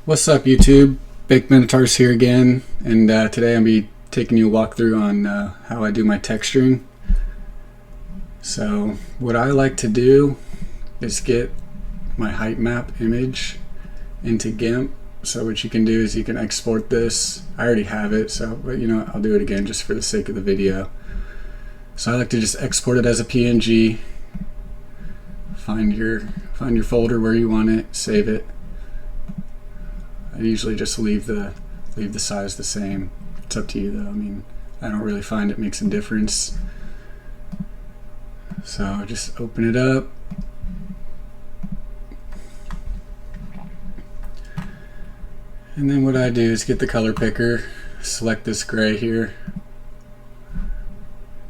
What's up, YouTube? Baked Minotaurs here again, and today I'll be taking you a walkthrough on how I do my texturing. So what I like to do is get my height map image into GIMP. So what you can do is you can export this. I already have it, but I'll do it again just for the sake of the video. So I like to just export it as a PNG. Find your folder where you want it, save it. I usually just leave the size the same. It's up to you though. I mean, I don't really find it makes a difference. So just open it up. And then what I do is get the color picker, select this gray here.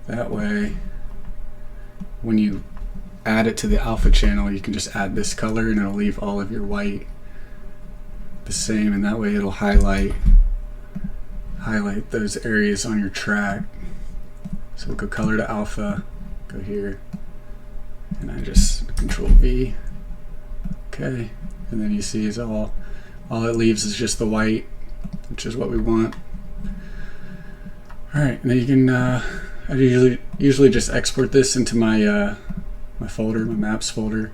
That way, when you add it to the alpha channel, you can just add this color and it'll leave all of your white the same, and that way it'll highlight those areas on your track. So we'll go color to alpha, go here, and I just Control V. Okay, and then you see is all it leaves is just the white, which is what we want. All right, and then you can I usually just export this into my my folder, my maps folder.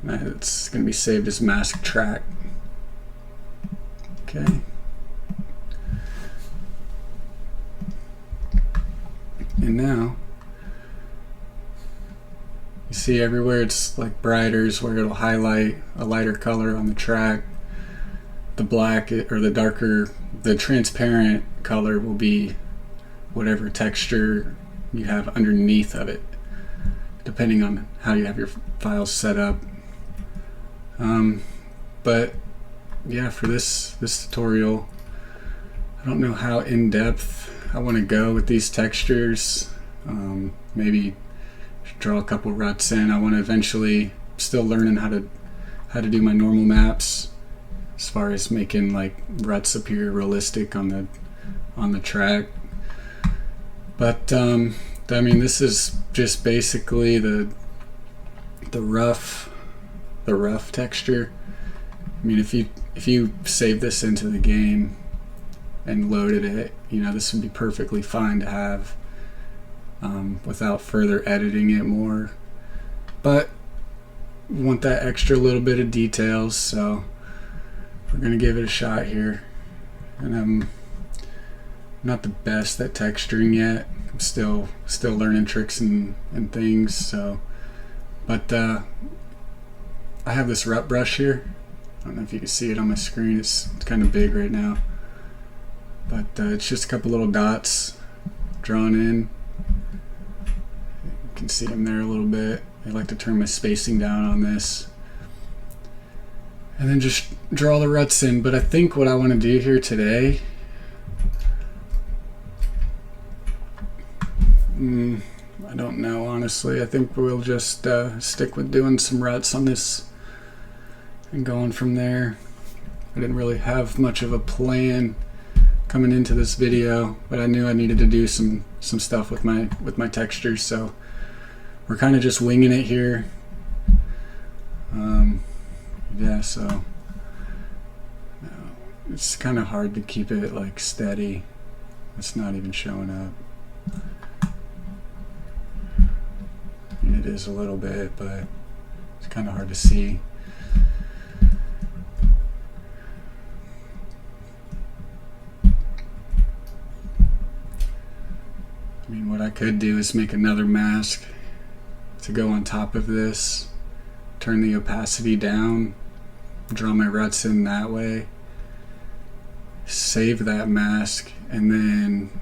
It's going to be saved as mask track. Okay. And now you see everywhere it's like brighter is where it'll highlight a lighter color on the track. The black or the darker, the transparent color will be whatever texture you have underneath of it, depending on how you have your files set up. But yeah, for this tutorial, I don't know how in-depth I want to go with these textures. Maybe draw a couple ruts in. I want to eventually, still learning how to do my normal maps as far as making like ruts appear realistic on the track. But I mean, this is just basically the rough texture. I mean, if you save this into the game and loaded it, this would be perfectly fine to have without further editing it more. But we want that extra little bit of details, so we're gonna give it a shot here. And I'm not the best at texturing yet. I'm still learning tricks and things. So, but I have this rut brush here. I don't know if you can see it on my screen. It's kind of big right now, but it's just a couple little dots drawn in. You can see them there a little bit. I like to turn my spacing down on this, and then just draw the ruts in. But I think what I want to do here today, I don't know, honestly. I think we'll just stick with doing some ruts on this and going from there. I didn't really have much of a plan coming into this video, but I knew I needed to do some stuff with my textures, so we're kind of just winging it here. Yeah, so it's kind of hard to keep it like steady. It's not even showing up. I mean, it is a little bit, but it's kind of hard to see. I mean, what I could do is make another mask to go on top of this, turn the opacity down, draw my ruts in that way, save that mask, and then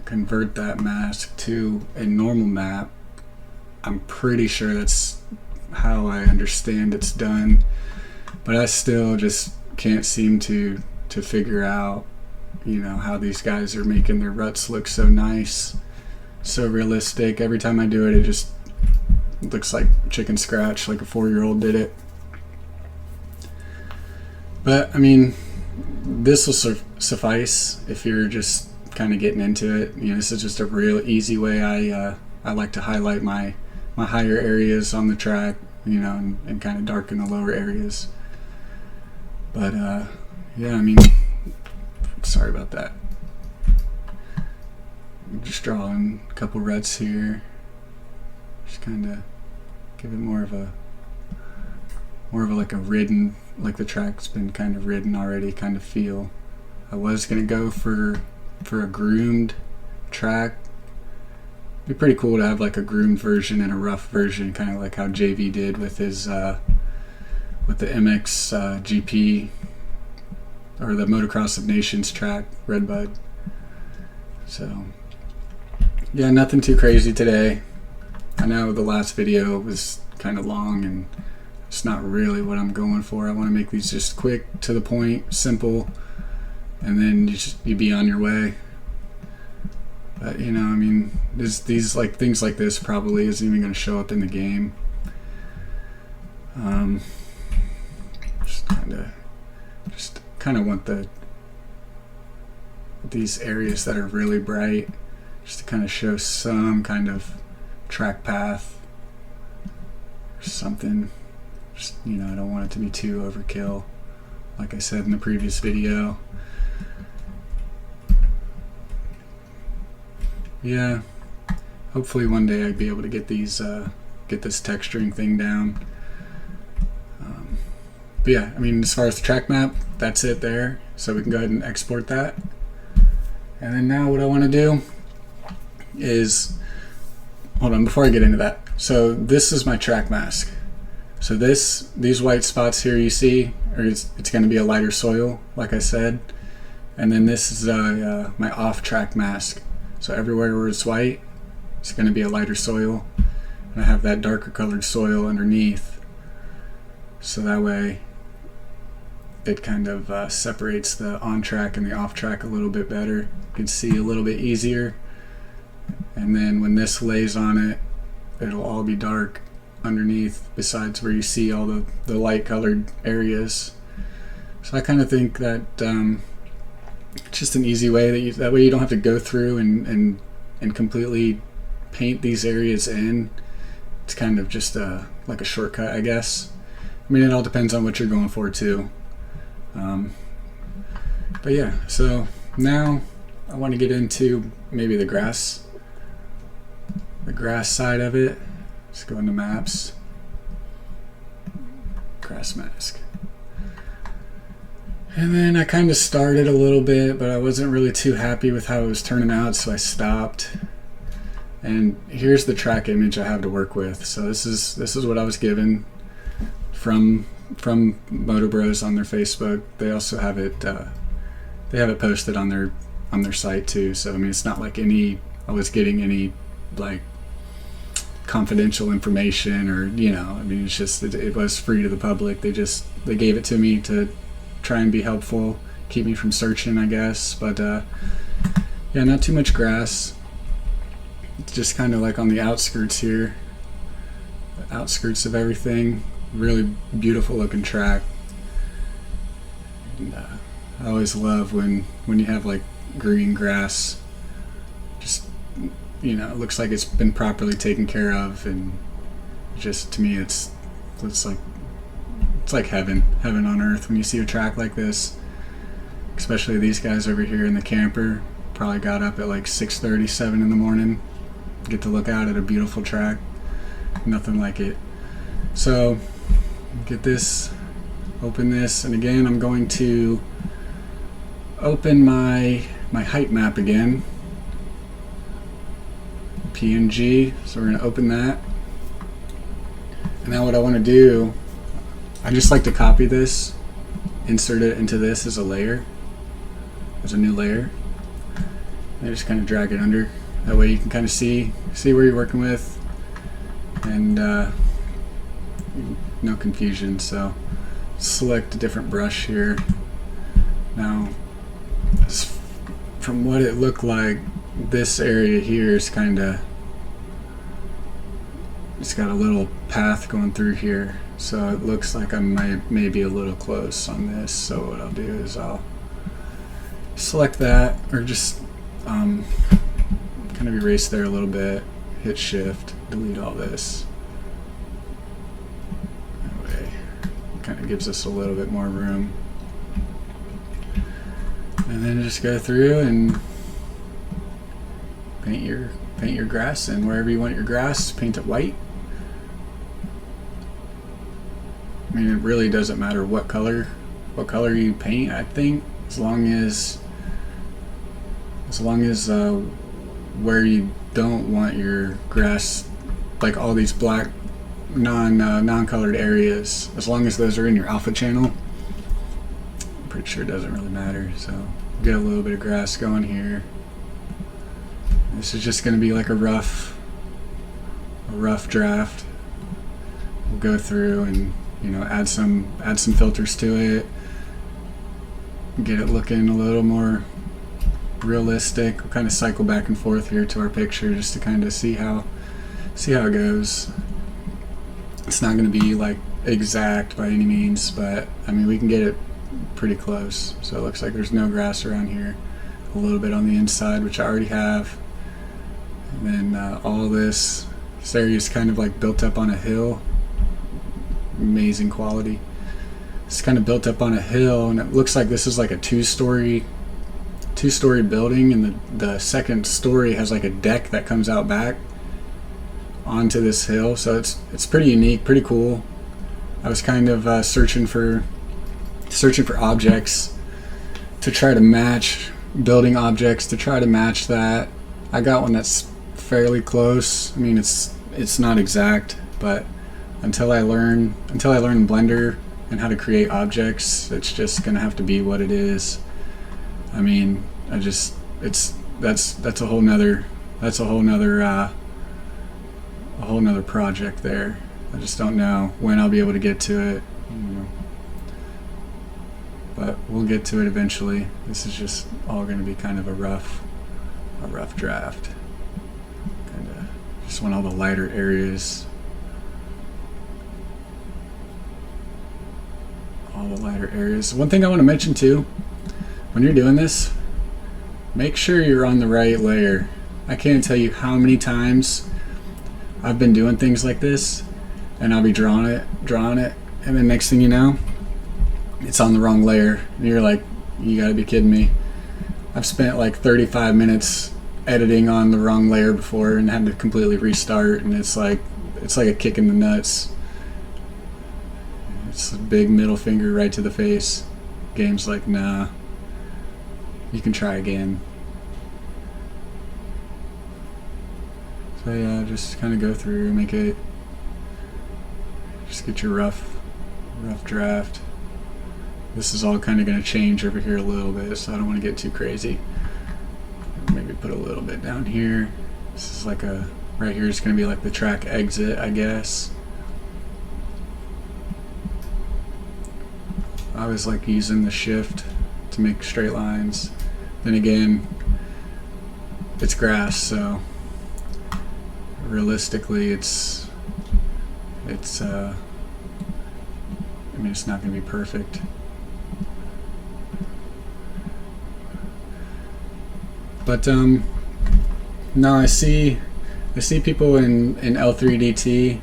convert that mask to a normal map. I'm pretty sure that's how I understand it's done, but I still just can't seem to figure out, how these guys are making their ruts look so nice, so realistic. Every time I do it, it just looks like chicken scratch, like a 4-year-old did it. But I mean, this will suffice if you're just kind of getting into it. This is just a real easy way I like to highlight my higher areas on the track, and kind of darken the lower areas. But yeah, I mean, sorry about that. Just drawing a couple ruts here. Just kind of give it more of a like a ridden, like the track's been kind of ridden already kind of feel. I was gonna go for a groomed track. It'd be pretty cool to have like a groomed version and a rough version, kind of like how JV did with his with the MX GP or the Motocross of Nations track, Redbud. So yeah, nothing too crazy today. I know the last video was kind of long and it's not really what I'm going for. I want to make these just quick, to the point, simple, and then you be on your way. But you know, I mean, these like things like this probably isn't even going to show up in the game. Just kind of want these areas that are really bright, just to kind of show some kind of track path or something. Just, you know, I don't want it to be too overkill, like I said in the previous video. Yeah, hopefully one day I'd be able to get these get this texturing thing down. But yeah, I mean, as far as the track map, that's it there. So we can go ahead and export that. And then now what I want to do is, hold on, before I get into that. So this is my track mask. So these white spots here you see, it's going to be a lighter soil, like I said. And then this is my off-track mask. So everywhere where it's white, it's going to be a lighter soil. And I have that darker colored soil underneath. So that way it kind of separates the on-track and the off-track a little bit better. You can see a little bit easier. And then when this lays on it, it'll all be dark underneath, besides where you see all the light colored areas. So I kind of think that it's just an easy way that way you don't have to go through and completely paint these areas in. It's kind of just like a shortcut, I guess. I mean, it all depends on what you're going for too. But yeah, so now I want to get into maybe the grass side of it. Let's go into maps, grass mask. And then I kind of started a little bit, but I wasn't really too happy with how it was turning out, so I stopped. And here's the track image I have to work with. So this is what I was given from MOTOBROS on their Facebook. They also have it posted on their site too. So I mean, it's not like I was getting any like confidential information, or you know, I mean, it's just it was free to the public. They gave it to me to try and be helpful, keep me from searching, I guess. But yeah, not too much grass. It's just kind of like on the outskirts here, the outskirts of everything. Really beautiful looking track. And, I always love when you have like green grass. Just, you know, it looks like it's been properly taken care of, and just to me it's like heaven on earth when you see a track like this. Especially these guys over here in the camper probably got up at like 6:30, 7 in the morning, get to look out at a beautiful track. Nothing like it. So get this, open this, and again I'm going to open my height map again, PNG. So we're going to open that. And now what I want to do, I just like to copy this, insert it into this as a layer, as a new layer, and I just kind of drag it under. That way you can kind of see where you're working with, and no confusion. So select a different brush here. Now, from what it looked like, this area here is kind of, it's got a little path going through here, so it looks like I may be a little close on this. So what I'll do is I'll select that, or just kind of erase there a little bit, hit shift, delete all this. That way it kind of gives us a little bit more room. And then just go through and paint your grass, and wherever you want your grass, paint it white. I mean, it really doesn't matter what color you paint, I think, as long as where you don't want your grass, like all these black non-colored areas, as long as those are in your alpha channel, I'm pretty sure it doesn't really matter. So get a little bit of grass going here. This is just going to be like a rough draft. We'll go through and, you know, add some filters to it, get it looking a little more realistic. We'll kind of cycle back and forth here to our picture just to kind of see how it goes. It's not going to be like exact by any means, but I mean, we can get it pretty close. So it looks like there's no grass around here. A little bit on the inside, which I already have, and then all this area is kind of like built up on a hill. Amazing quality. It's kind of built up on a hill, and it looks like this is like a two-story building, and the second story has like a deck that comes out back onto this hill. So it's pretty unique, pretty cool. I was kind of searching for objects to try to match, building objects to try to match that. I got one that's fairly close. I mean, it's not exact, but until I learn Blender and how to create objects, it's just gonna have to be what it is. I mean, that's a whole nother project there. I just don't know when I'll be able to get to it, you know. But we'll get to it eventually. This is just all going to be kind of a rough draft. Kind of just want all the lighter areas. One thing I want to mention too, when you're doing this, make sure you're on the right layer. I can't tell you how many times I've been doing things like this, and I'll be drawing it, and then next thing you know, it's on the wrong layer, and you're like, you gotta be kidding me. I've spent like 35 minutes editing on the wrong layer before and had to completely restart, and it's like a kick in the nuts. It's a big middle finger right to the face. Game's like, nah, you can try again. So yeah, just kind of go through, just get your rough draft. This is all kind of going to change over here a little bit, so I don't want to get too crazy. Maybe put a little bit down here. This is like right here is going to be like the track exit, I guess. I always like using the shift to make straight lines. Then again, it's grass, so realistically it's I mean, it's not going to be perfect. But no, I see people in L3DT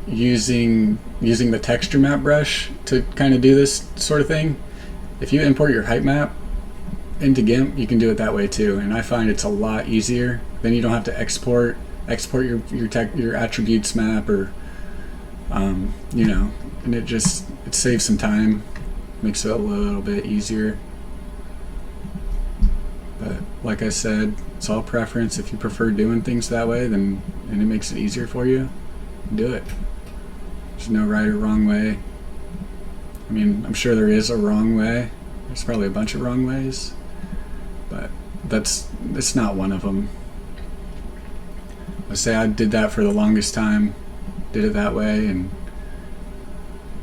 using the texture map brush to kind of do this sort of thing. If you import your height map into GIMP, you can do it that way too, and I find it's a lot easier. Then you don't have to export your attributes map, or you know, and it saves some time, makes it a little bit easier. But like I said, it's all preference. If you prefer doing things that way, and it makes it easier for you, do it. There's no right or wrong way. I mean, I'm sure there is a wrong way. There's probably a bunch of wrong ways, but it's not one of them. Let's say I did that for the longest time, did it that way, and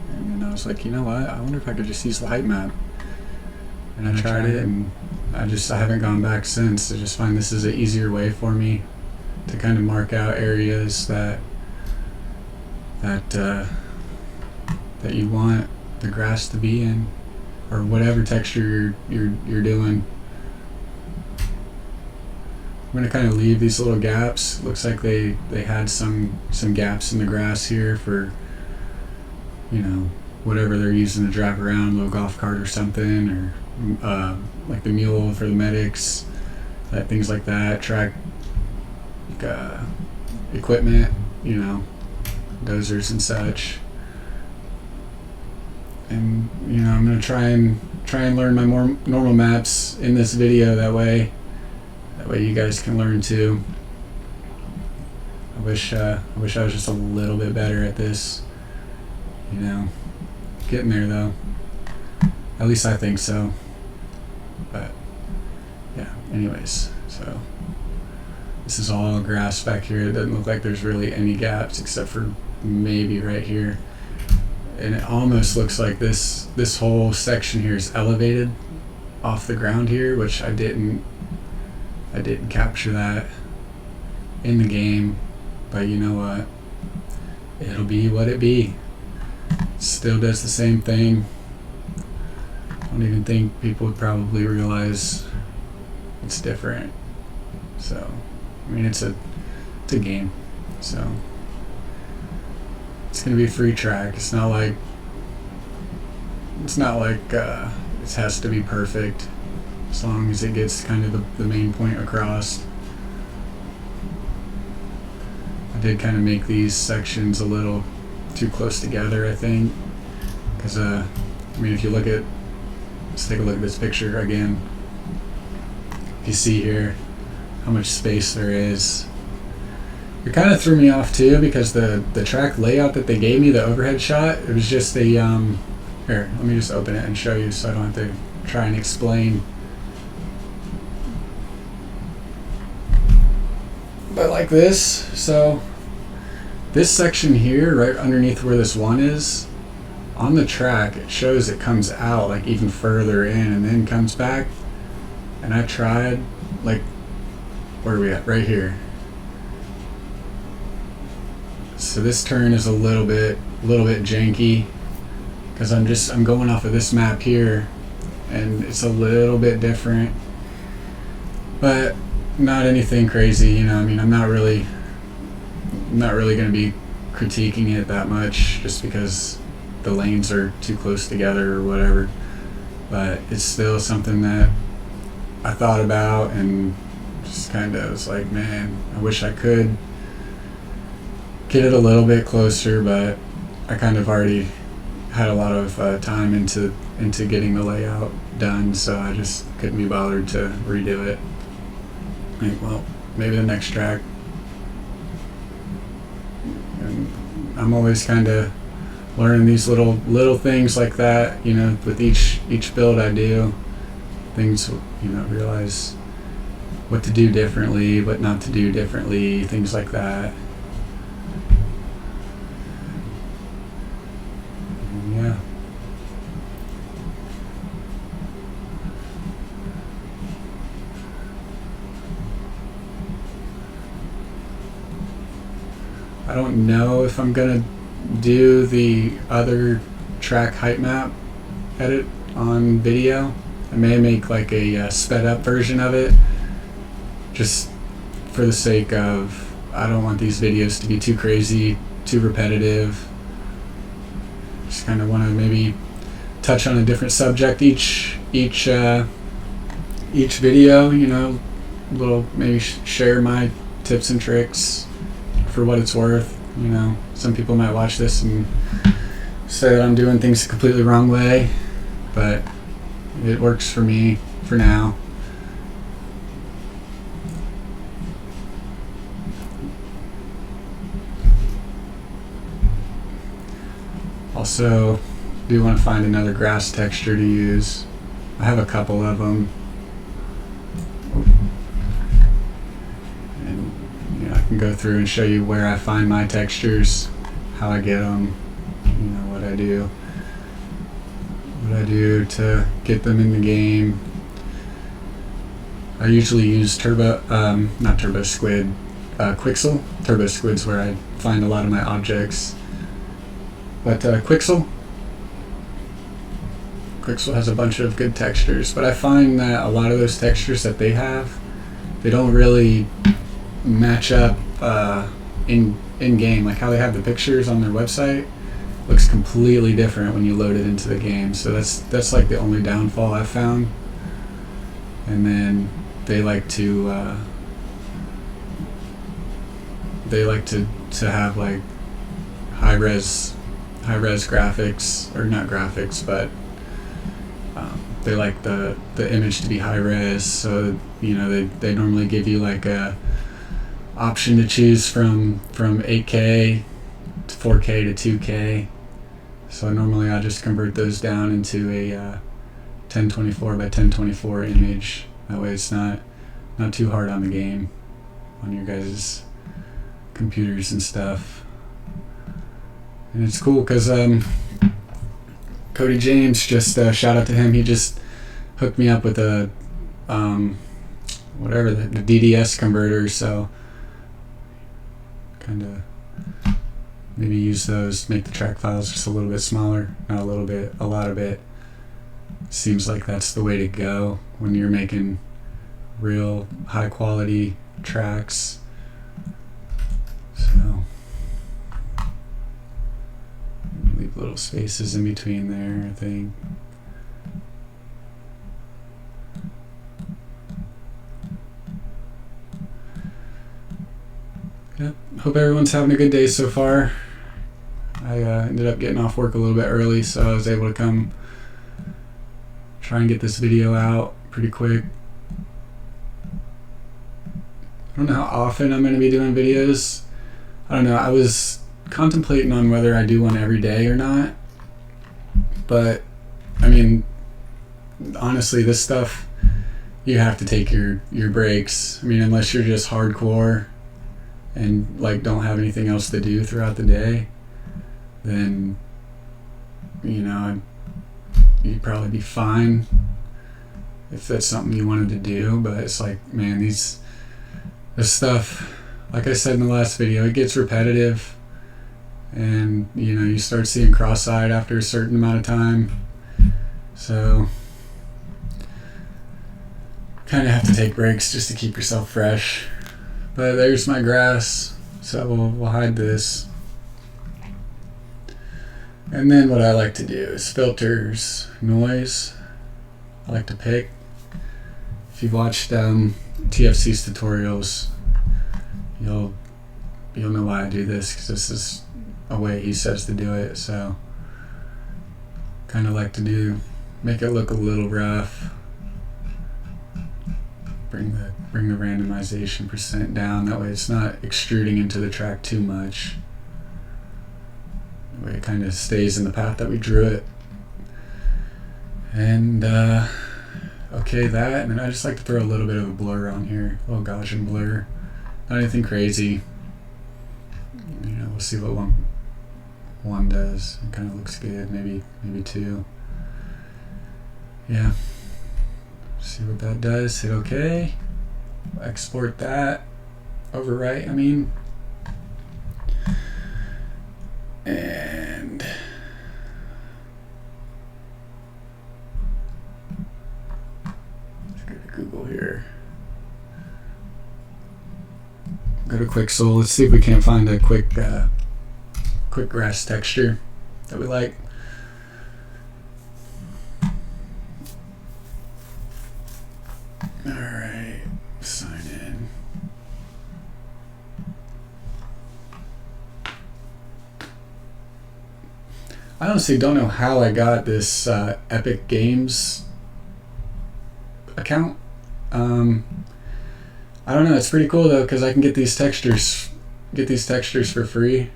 then I was like, you know what? I wonder if I could just use the height map. And I tried it, and I haven't gone back since. I just find this is an easier way for me to kind of mark out areas that you want the grass to be in, or whatever texture you're doing. I'm gonna kind of leave these little gaps. Looks like they had some gaps in the grass here for, you know, whatever they're using to drive around, a little golf cart or something, or like the mule for the medics, things like that, track equipment, dozers and such. And I'm gonna try and learn my more normal maps in this video. That way you guys can learn too. I wish I was just a little bit better at this. Getting there though. At least I think so. But yeah. Anyways, so this is all grass back here. It doesn't look like there's really any gaps except for maybe right here. And it almost looks like this whole section here is elevated off the ground here, which I didn't capture that in the game. But you know what? It'll be what it be. Still does the same thing. I don't even think people would probably realize it's different. So, I mean, it's a game. So, it's gonna be a free track. It's not like it has to be perfect, as long as it gets kind of the main point across. I did kind of make these sections a little too close together, I think, because I mean, if you let's take a look at this picture again. If you see here how much space there is, it kind of threw me off too, because the track layout that they gave me, the overhead shot, it was just a here, let me just open it and show you so I don't have to try and explain. But like this, so this section here, right underneath where this one is, on the track, it shows it comes out like even further in and then comes back. And I tried, like, where are we at? Right here. So this turn is a little bit janky, because I'm going off of this map here, and it's a little bit different, but not anything crazy. I mean, I'm not really going to be critiquing it that much, just because the lanes are too close together or whatever. But it's still something that I thought about, and just kind of was like, man, I wish I could get it a little bit closer, but I kind of already had a lot of time into getting the layout done, so I just couldn't be bothered to redo it. Like, well, maybe the next track. And I'm always kind of learning these little things like that, with each build I do. Things, realize what to do differently, what not to do differently, things like that. Yeah. I don't know if I'm gonna do the other track height map edit on video. I may make like a sped up version of it, just for the sake of, I don't want these videos to be too crazy, too repetitive. Just kind of want to maybe touch on a different subject each video, little, maybe share my tips and tricks for what it's worth. Some people might watch this and say that I'm doing things the completely wrong way, but it works for me for now. Also, do want to find another grass texture to use. I have a couple of them, and I can go through and show you where I find my textures, how I get them, what I do to get them in the game. I usually use not Turbo Squid, Quixel. Turbo Squid's where I find a lot of my objects. But Quixel has a bunch of good textures, but I find that a lot of those textures that they have, they don't really match up in game. Like how they have the pictures on their website, looks completely different when you load it into the game. So that's like the only downfall I've found. And then they like to have like high res graphics, or not graphics, but they like the image to be high res. So you know, they normally give you like a option to choose from 8K to 4K to 2K. So normally I just convert those down into a 1024 by 1024 image. That way it's not too hard on the game, on your guys' computers and stuff. And it's cool because Cody James, just shout out to him, he just hooked me up with a whatever, the DDS converter, so kind of maybe use those to make the track files just a little bit smaller. Not a little bit, a lot of it. Seems like that's the way to go when you're making real high quality tracks. So leave little spaces in between there, I think. Yep. Hope everyone's having a good day so far. I ended up getting off work a little bit early, so I was able to come try and get this video out pretty quick. I don't know how often I'm going to be doing videos. I don't know. I was contemplating on whether I do one every day or not. But, I mean, honestly, this stuff, you have to take your breaks. I mean, unless you're just hardcore and like don't have anything else to do throughout the day, then, you know, you'd probably be fine if that's something you wanted to do. But it's like, man, this stuff, like I said in the last video, it gets repetitive, and you know, you start seeing cross-eyed after a certain amount of time. So kind of have to take breaks just to keep yourself fresh. But there's my grass, so we'll hide this. And then what I like to do is filters, noise. I like to pick. If you've watched TFC's tutorials, you'll know why I do this, because this is a way he says to do it. So kind of like to make it look a little rough. Bring the randomization percent down. That way it's not extruding into the track too much. That way it kind of stays in the path that we drew it. And okay, that, and then I just like to throw a little bit of a blur on here, a little Gaussian blur. Not anything crazy. You know, we'll see what one does. It kind of looks good. Maybe two. Yeah. See what that does. Hit OK. Export that. Overwrite, I mean. And let's go to Google here. Go to Quixel. Let's see if we can't find a quick grass texture that we like. Alright, sign in. I honestly don't know how I got this Epic Games account. I don't know, it's pretty cool though, because I can get these textures for free,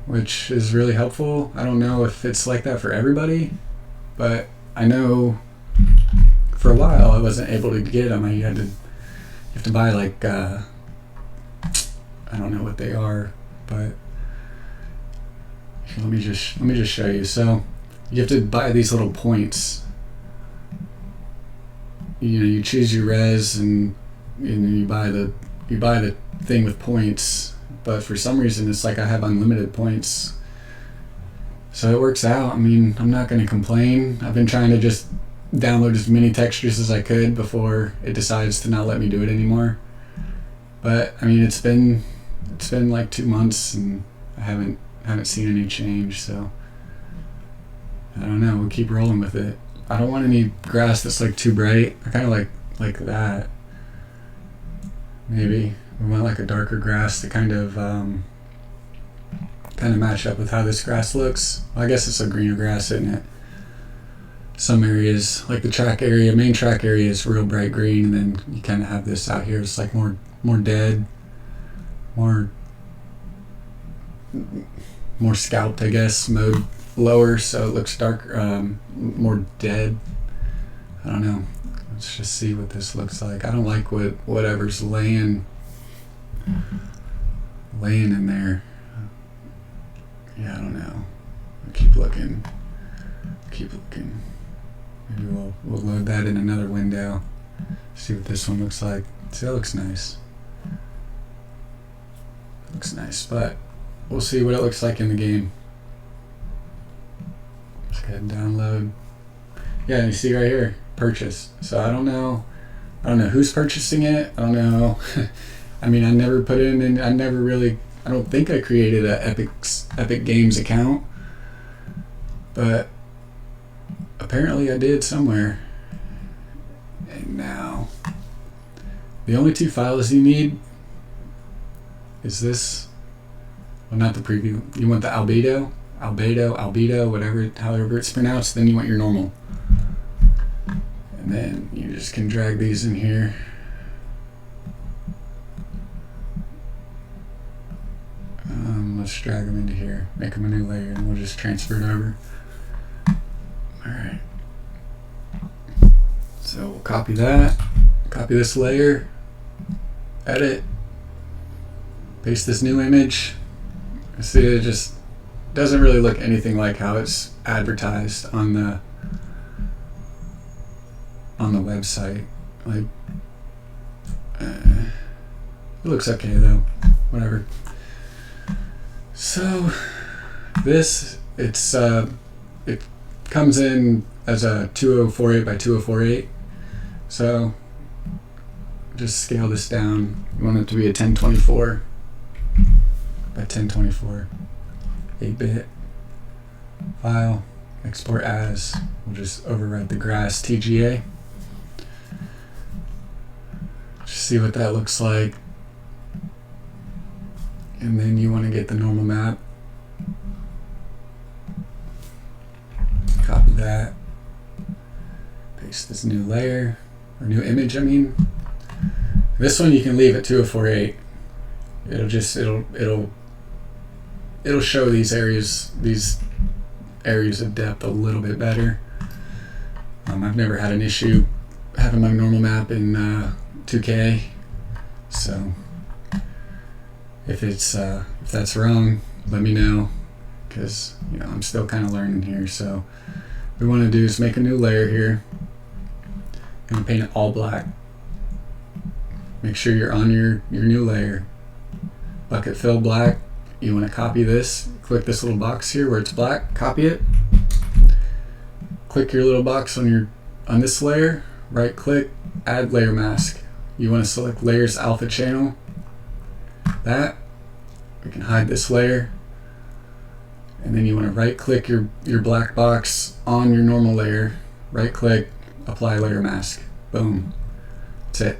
which is really helpful. I don't know if it's like that for everybody, but I know for a while I wasn't able to get them. You have to buy like I don't know what they are, but let me just show you. So you have to buy these little points. You know, you choose your res and you buy the thing with points, but for some reason it's like I have unlimited points, so it works out. I mean, I'm not going to complain. I've been trying to just download as many textures as I could before it decides to not let me do it anymore. But I mean, it's been like 2 months and I haven't haven't seen any change, so I don't know. We'll keep rolling with it. I don't want any grass that's like too bright. I kind of like that. Maybe we want like a darker grass to kind of match up with how this grass looks. Well, I guess it's a greener grass, isn't it? Some areas, like the track area, main track area is real bright green, and then you kind of have this out here. It's like more dead, more scalped, I guess, mowed lower, so it looks dark, more dead. I don't know. Let's just see what this looks like. I don't like whatever's laying in there. Yeah, I don't know. I'll keep looking. Maybe we'll load that in another window. See what this one looks like. See, that looks nice. Looks nice, but we'll see what it looks like in the game. Let's go ahead and download. Yeah, you see right here, purchase. So I don't know who's purchasing it. I don't know. I mean, I never put it in. I don't think I created a Epic Games account, but apparently I did somewhere. And now, the only two files you need is this. Well, not the preview. You want the albedo, whatever, however it's pronounced. Then you want your normal. And then you just can drag these in here. Let's drag them into here, make them a new layer, and we'll just transfer it over. Alright. So we'll copy that, copy this layer, edit, paste this new image. See, it just doesn't really look anything like how it's advertised on the website. Like, it looks okay though. Whatever. So this, it comes in as a 2048 by 2048. So just scale this down. You want it to be a 1024 by 1024, 8-bit file. Export as. We'll just overwrite the grass TGA. Just see what that looks like. And then you want to get the normal map. Copy that. Paste this new layer, or new image, I mean. This one you can leave at 2048. It'll show these areas of depth a little bit better. I've never had an issue having my normal map in 2K, so if that's wrong, let me know, because I'm still kind of learning here. So what we want to do is make a new layer here. I'm gonna paint it all black. Make sure you're on your new layer. Bucket fill black. You want to copy this. Click this little box here where it's black. Copy it. Click your little box on this layer. Right click. Add layer mask. You want to select layers alpha channel. That. We can hide this layer. And then you want to right click your black box on your normal layer. Right click. Apply layer mask. Boom. That's it.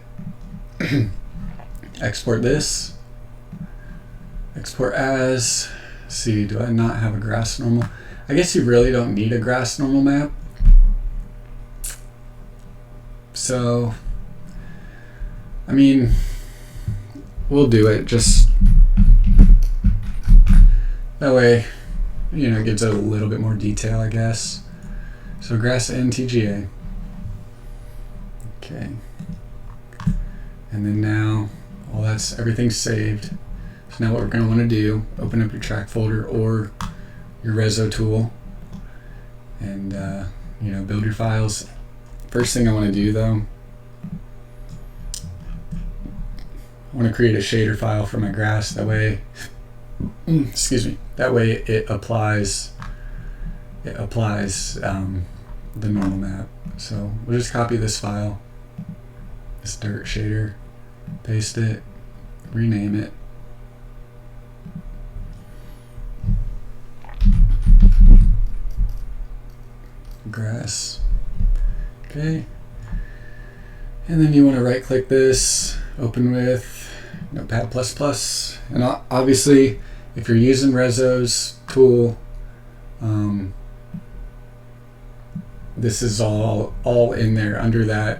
Export this. Export as. See, do I not have a grass normal? I guess you really don't need a grass normal map. So, I mean, we'll do it. Just that way, it gives it a little bit more detail, I guess. So grass and TGA. Okay. And then now, everything's saved. So now what we're going to want to do, open up your track folder or your Reso tool and, build your files. First thing I want to do though, I want to create a shader file for my grass. That way, that way it applies the normal map. So we'll just copy this file, this dirt shader, paste it, rename it. grass. Okay. And then you want to right click this, open with Notepad++. And obviously, if you're using Rezo's tool, this is all in there under the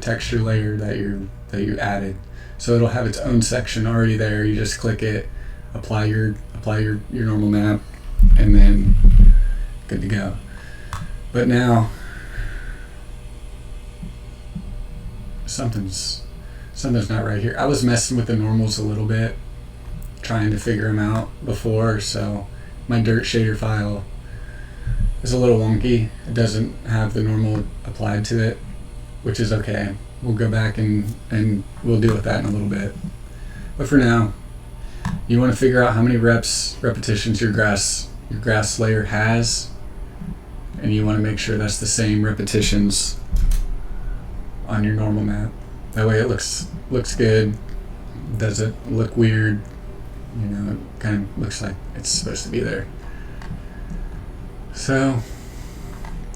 texture layer that you added. So it'll have its own section already there. You just click it, apply your normal map, and then good to go. But now something's not right here. I was messing with the normals a little bit, trying to figure them out before, so my dirt shader file is a little wonky. It doesn't have the normal applied to it, which is okay. We'll go back and we'll deal with that in a little bit. But for now, you want to figure out how many repetitions your grass layer has, and you want to make sure that's the same repetitions on your normal map. That way it looks good, doesn't look weird, you know, it kind of looks like it's supposed to be there. So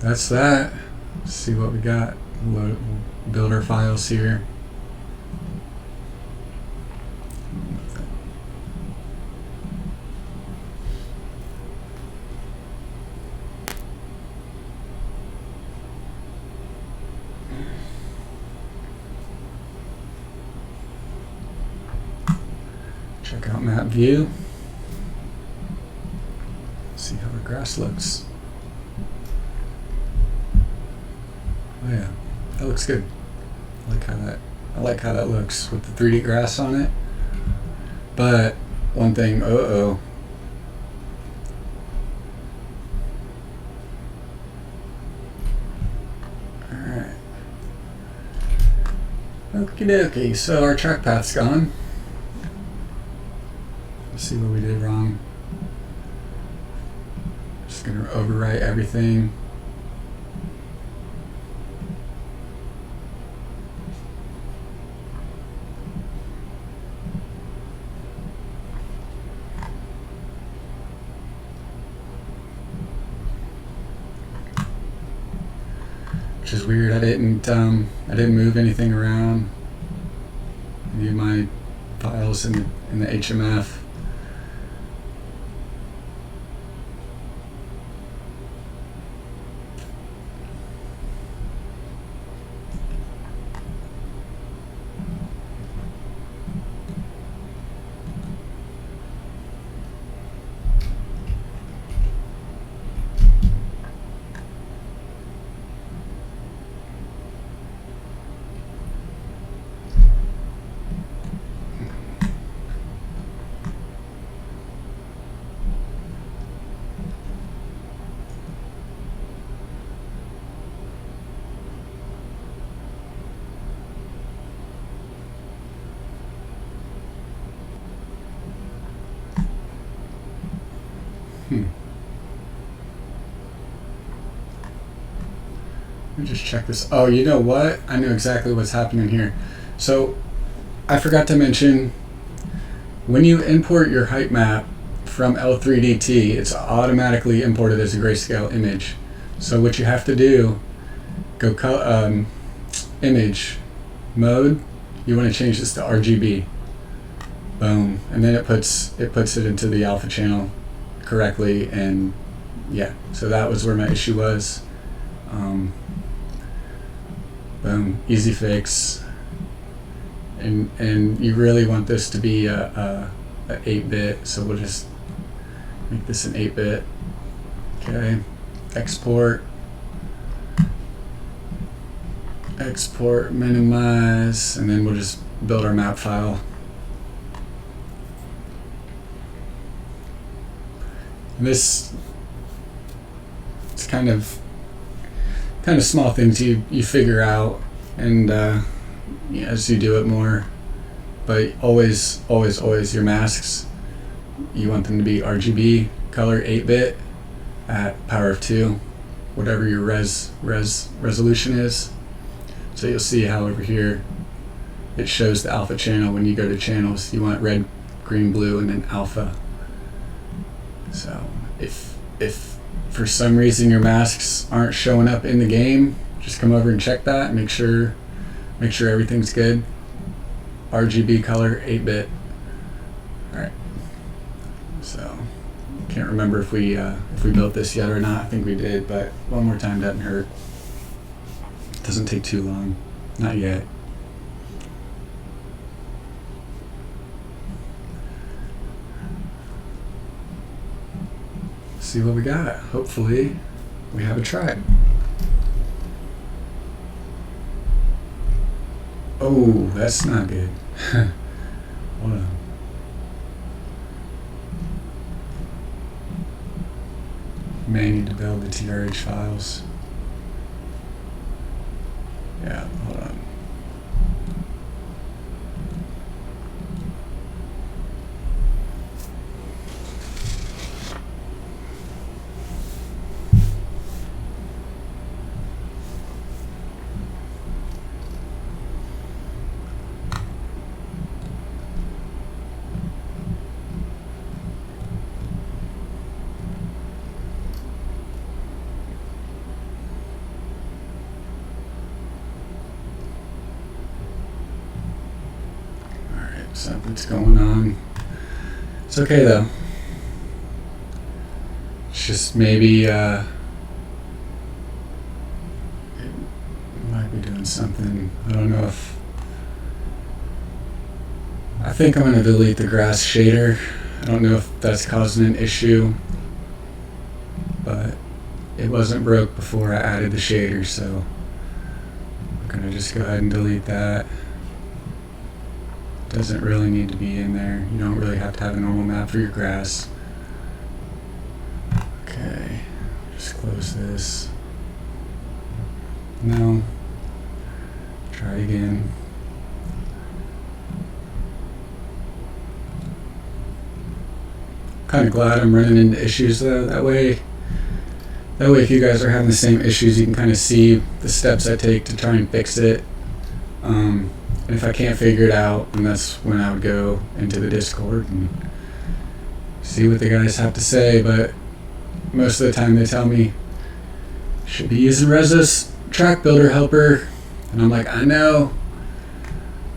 that's that. Let's see what we got. We'll build our files here. Check out map view. See how our grass looks. Oh yeah, that looks good. I like how that looks with the 3D grass on it. But one thing, alright. Okie dokie, so our track path's gone. Let's see what we did wrong. Just gonna overwrite everything. Which is weird. I didn't move anything around. Any of my files in the HMF. Let me just check this. Oh, you know what? I know exactly what's happening here. So I forgot to mention, when you import your height map from L3DT, it's automatically imported as a grayscale image. So what you have to do, go image mode. You want to change this to RGB. Boom, and then it puts it into the alpha channel correctly, and yeah. So that was where my issue was. Boom, easy fix. And you really want this to be a 8-bit, so we'll just make this an 8-bit. Okay, export, minimize, and then we'll just build our map file. And this, it's kind of small things you figure out, and as you do it more. But always your masks, you want them to be RGB color 8-bit at power of 2, whatever your resolution is. So you'll see how over here it shows the alpha channel. When you go to channels, you want red, green, blue, and then alpha. So if for some reason your masks aren't showing up in the game, just come over and check that and make sure everything's good. RGB color 8-bit. Alright. So can't remember if we built this yet or not. I think we did, but one more time doesn't hurt. Doesn't take too long. Not yet. See what we got. Hopefully we have a tribe. Oh, that's not good. Hold on. May need to build the TRH files. Yeah, hold on. Something's going on. It's okay though. It's just maybe it might be doing something. I don't know if. I think I'm gonna delete the grass shader. I don't know if that's causing an issue, but it wasn't broke before I added the shader, so I'm gonna just go ahead and delete that. Doesn't really need to be in there. You don't really have to have a normal map for your grass. Okay, just close this. No. Try again. Kind of glad I'm running into issues though. That way if you guys are having the same issues, you can kind of see the steps I take to try and fix it. And if I can't figure it out, then that's when I would go into the Discord and see what the guys have to say. But most of the time they tell me, should be using Reso's track builder helper. And I'm like, I know,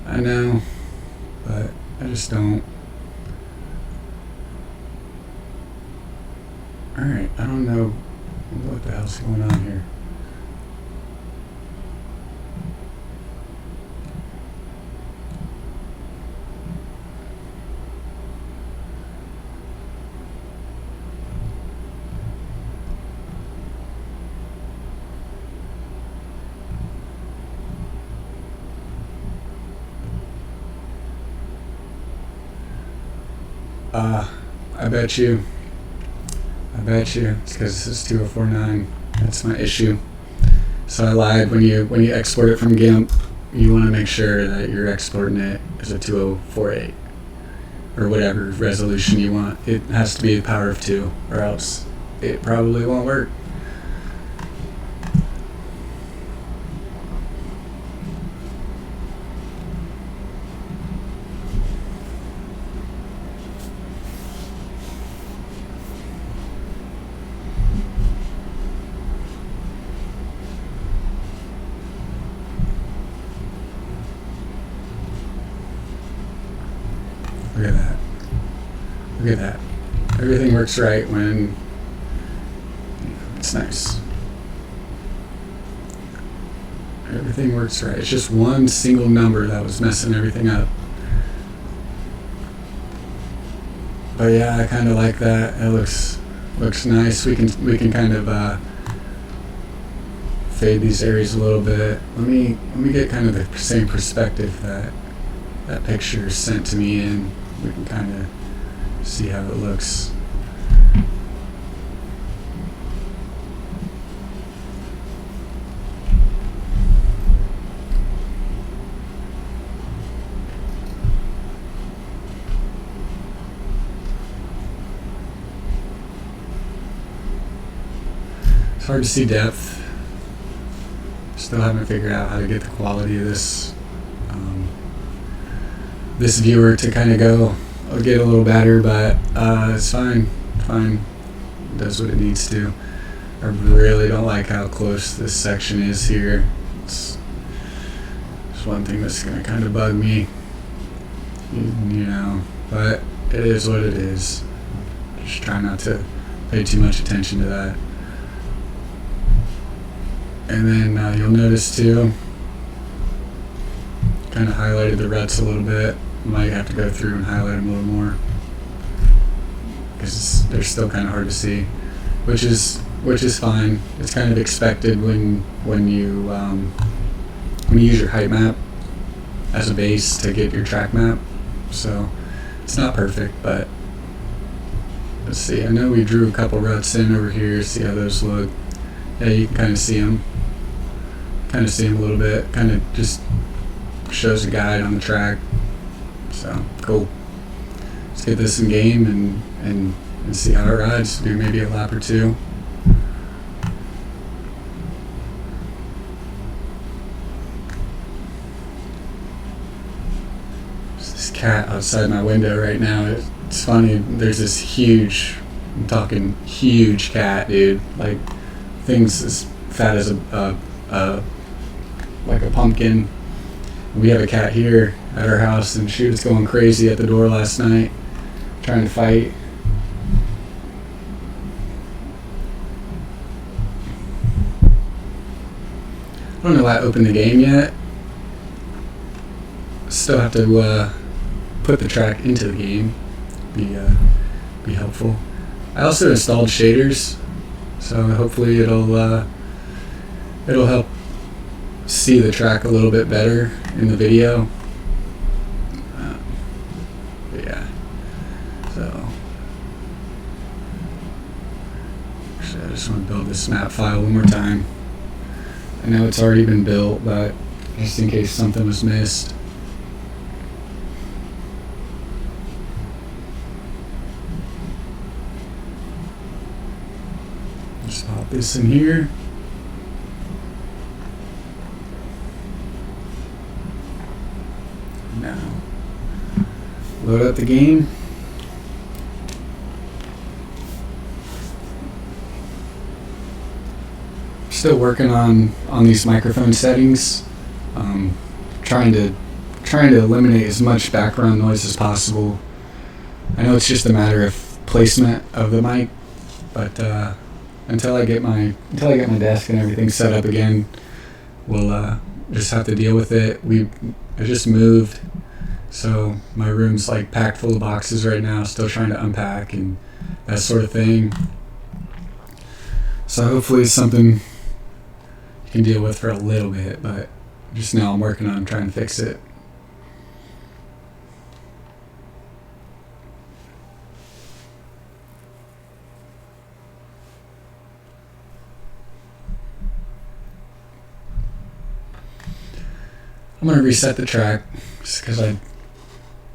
but I just don't. Alright, I don't know what the hell's going on here. I bet you. It's because it's 2049. That's my issue. So I lied. When you export it from GIMP, you want to make sure that you're exporting it as a 2048 or whatever resolution you want. It has to be the power of 2, or else it probably won't work. Look at that. Everything works right when it's nice. Everything works right. It's just one single number that was messing everything up. But yeah, I kind of like that. It looks nice. We can kind of fade these areas a little bit. Let me get kind of the same perspective that picture is sent to me in. We can kind of see how it looks. It's hard to see depth. Still haven't figured out how to get the quality of this this viewer to kind of go. I'll get a little better, but it's fine. It does what it needs to. I really don't like how close this section is here. It's one thing that's going to kind of bug me, you know, but it is what it is. Just try not to pay too much attention to that. And then you'll notice too, kind of highlighted the ruts a little bit. Might have to go through and highlight them a little more because they're still kind of hard to see, which is fine. It's kind of expected when you use your height map as a base to get your track map. So it's not perfect, but let's see. I know we drew a couple ruts in over here. See how those look. Yeah, you can kind of see them. Kind of see them a little bit. Kind of just shows a guide on the track. So cool. Let's get this in game and see how it rides. Do maybe a lap or two. There's this cat outside my window right now. It's funny. There's this huge, I'm talking huge cat, dude. Like things as fat as like a pumpkin. We have a cat here at our house, and she was going crazy at the door last night, trying to fight. I don't know why I opened the game yet. Still have to put the track into the game. Be helpful. I also installed shaders, so hopefully it'll help see the track a little bit better in the video. But yeah, so actually I just want to build this map file one more time. I know it's already been built, but just in case something was missed. Just pop this in here. Now, load up the game. Still working on these microphone settings. Trying to eliminate as much background noise as possible. I know it's just a matter of placement of the mic, but until I get my desk and everything set up again, we'll just have to deal with it. I just moved, so my room's like packed full of boxes right now, still trying to unpack and that sort of thing. So hopefully it's something you can deal with for a little bit, but just now I'm working on trying to fix it. I'm going to reset the track just because I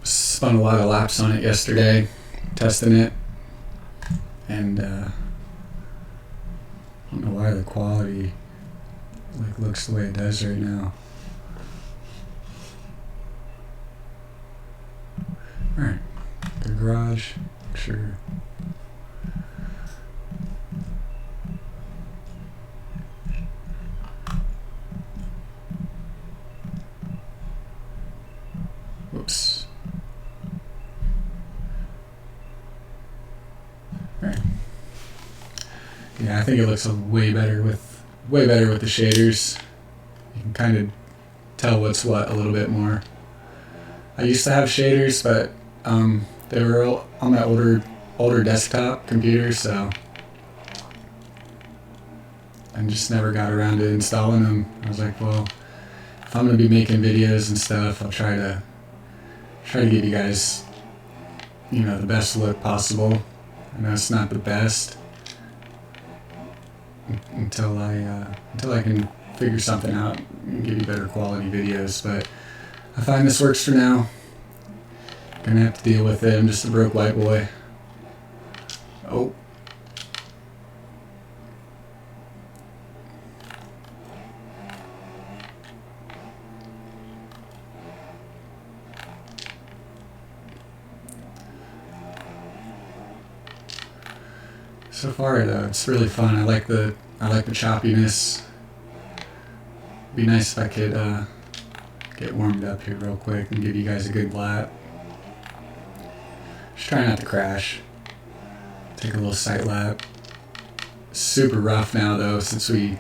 spun a lot of laps on it yesterday, testing it, and I don't know why the quality looks the way it does right now. Alright, the garage, sure. Whoops. Alright. Yeah, I think it looks way better with the shaders. You can kind of tell what's what a little bit more. I used to have shaders, but they were on my older desktop computer, so I just never got around to installing them. I was like, well, if I'm gonna be making videos and stuff, I'll try to give you guys, the best look possible. I know it's not the best until I can figure something out and give you better quality videos, but I find this works for now. Gonna have to deal with it. I'm just a broke white boy. Oh. So far though, it's really fun. I like the choppiness. Be nice if I could get warmed up here real quick and give you guys a good lap. Just try not to crash. Take a little sight lap. Super rough now though, since we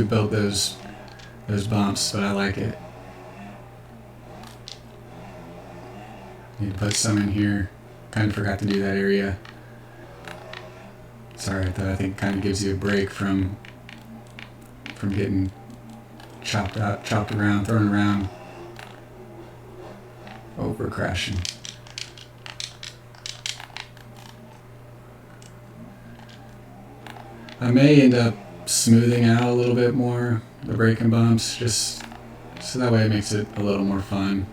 built those bumps, but I like it. Need to put some in here. Kind of forgot to do that area. It's alright though. I think it kind of gives you a break from getting chopped around, thrown around, over crashing. I may end up smoothing out a little bit more the braking bumps, just so that way it makes it a little more fun.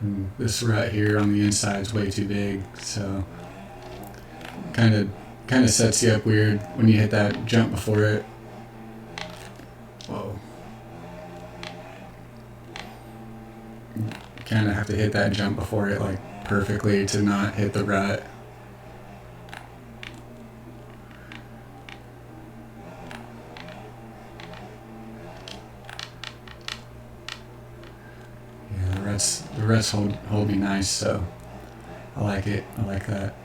And this rut here on the inside is way too big, so kind of sets you up weird when you hit that jump before it. Whoa. You kind of have to hit that jump before it like perfectly to not hit the rut. Yeah, the ruts hold me nice, so I like it. I like that.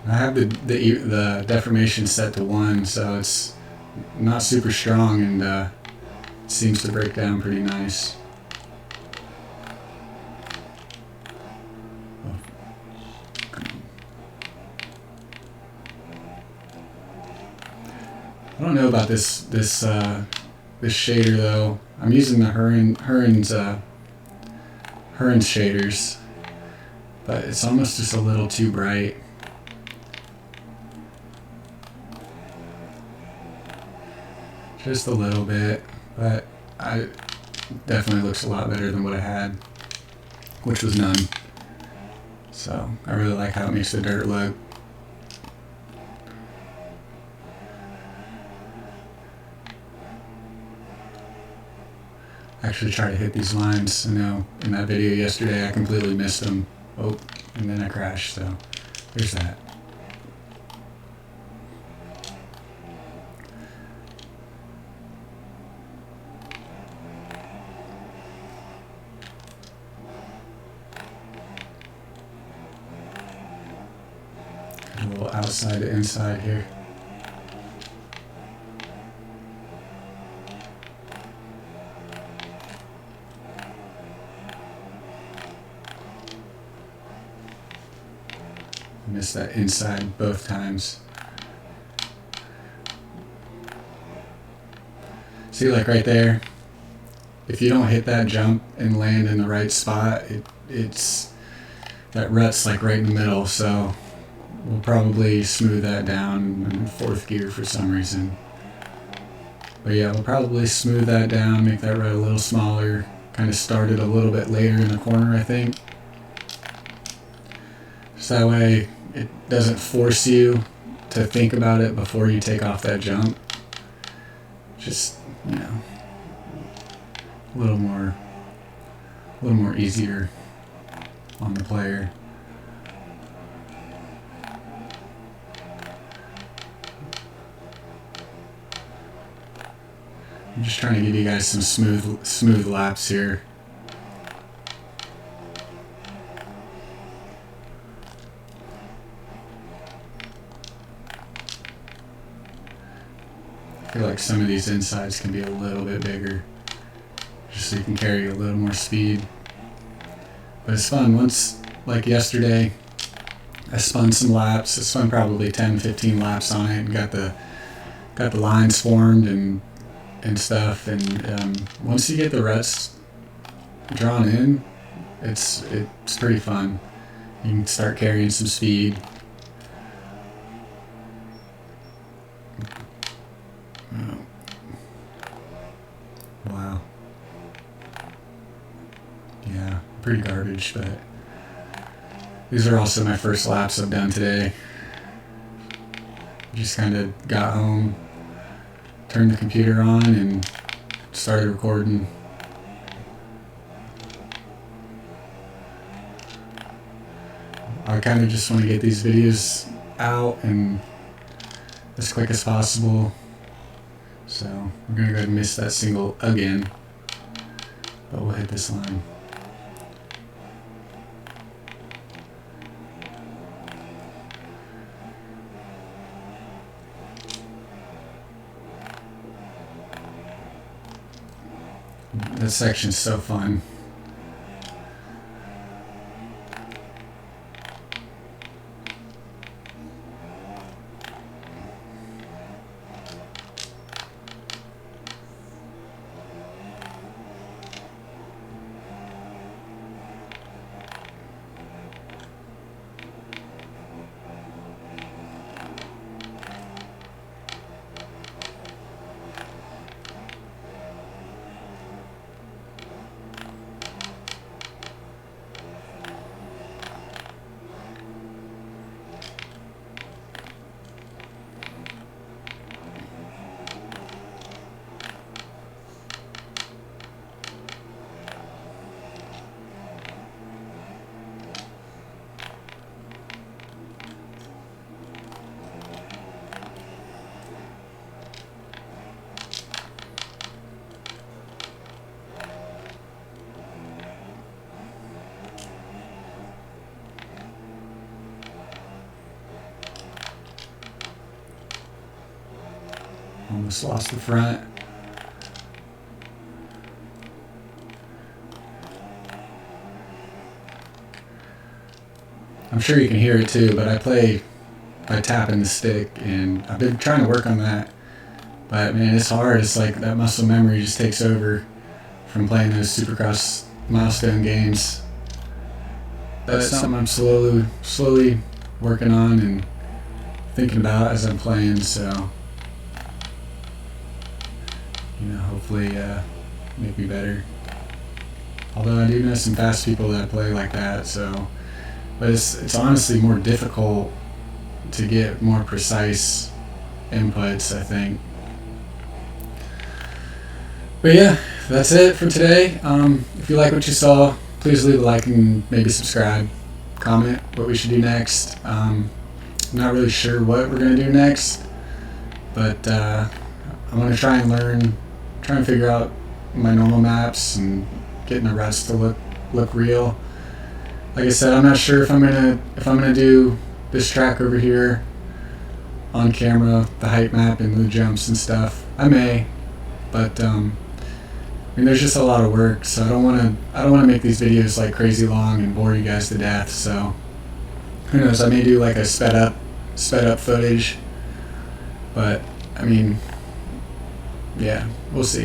I have the deformation set to 1, so it's not super strong, and it seems to break down pretty nice. I don't know about this shader though. I'm using the Huron's shaders, but it's almost just a little too bright. Just a little bit, but it definitely looks a lot better than what I had, which was none. So I really like how it makes the dirt look. Actually try to hit these lines. I know in that video yesterday I completely missed them. Oh, and then I crashed, so there's that. A little outside to inside here. Missed that inside both times. See, like right there, if you don't hit that jump and land in the right spot, it's that rut's like right in the middle, so we'll probably smooth that down in 4th gear for some reason. But yeah, we'll probably smooth that down, make that rut a little smaller, kind of start it a little bit later in the corner, I think. So that way it doesn't force you to think about it before you take off that jump. Just, you know, a little more easier on the player. I'm just trying to give you guys some smooth laps here. I feel like some of these insides can be a little bit bigger, just so you can carry a little more speed. But it's fun. Once, like yesterday, I spun some laps. I spun probably 10-15 laps on it and got the lines formed and stuff. And once you get the ruts drawn in, it's pretty fun. You can start carrying some speed. Oh. Wow. Yeah, pretty garbage, but these are also my first laps I've done today. Just kind of got home, turned the computer on, and started recording. I kind of just want to get these videos out and as quick as possible. So we're going to go ahead and miss that single again, but we'll hit this line. This section's so fun. Almost lost the front. I'm sure you can hear it too, but I play by tapping the stick, and I've been trying to work on that. But man, it's hard. It's like that muscle memory just takes over from playing those Supercross milestone games. That's something I'm slowly working on and thinking about as I'm playing. So, hopefully make me better. Although I do know some fast people that play like that, so. But it's honestly more difficult to get more precise inputs, I think. But yeah, that's it for today. If you like what you saw, please leave a like and maybe subscribe. Comment what we should do next. I'm not really sure what we're going to do next, but I'm going to try and figure out my normal maps and getting the ruts to look real. Like I said, I'm not sure if I'm gonna do this track over here on camera, the height map and the jumps and stuff. I may, but there's just a lot of work, so I don't want to make these videos like crazy long and bore you guys to death. So who knows? I may do like a sped up footage, but yeah, we'll see.